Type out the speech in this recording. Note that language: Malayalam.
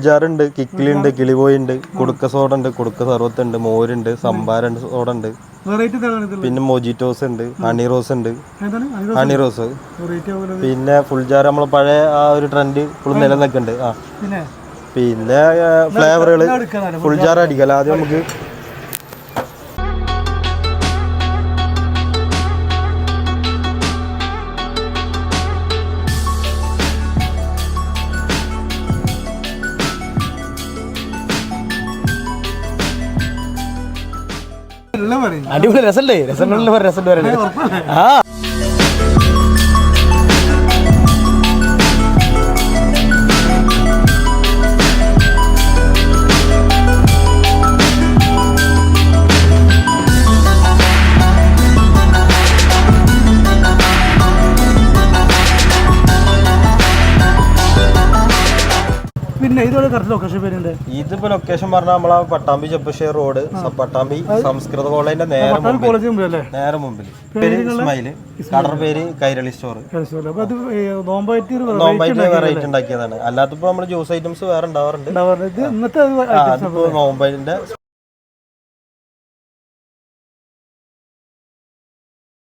ജാർ ഉണ്ട്, കിക്കിലി ഉണ്ട്, കിളിപോയി ഉണ്ട്, കുടുക്ക സോഡ ഉണ്ട്, കുടുക്ക സർവത്ത് ഉണ്ട്, മോരുണ്ട്, സംഭാര സോഡ ഉണ്ട്, പിന്നെ മൊജിറ്റോസ് ഉണ്ട്, ഹണി റോസ് ഉണ്ട്, ഹണി റോസ്. പിന്നെ ഫുൾ ജാർ നമ്മളെ പഴയ ആ ഒരു ട്രെൻഡ് ഫുൾ നിലനിൽക്കുന്നുണ്ട്. പിന്നെ ഫ്ലേവറുകൾ ഫുൾ ജാർ അടിക്കല. ആദ്യം നമുക്ക് അടിപൊളി രസല്ലേ? രസം പറയുന്നത്. പിന്നെ ഇതോടെ കറക്റ്റ് ലൊക്കേഷൻ പേരുണ്ട്. ഇതിപ്പോ ലൊക്കേഷൻ പറഞ്ഞാൽ നമ്മളെ പട്ടാമ്പി ചെപ്പശ്ശേരി റോഡ്, പട്ടാമ്പി സംസ്കൃത കോളേജിന്റെ നേരെ മുമ്പിൽ. പേര് ഇസ്മായില്, കടർ പേര് കൈരളി സ്റ്റോർ. നോമ്പായിട്ട് വെറൈറ്റി ഉണ്ടാക്കിയതാണ്. അല്ലാത്തപ്പോ നമ്മള് ജ്യൂസ് ഐറ്റംസ് വേറെ ഉണ്ടാവാറുണ്ട്. നോമ്പായിന്റെ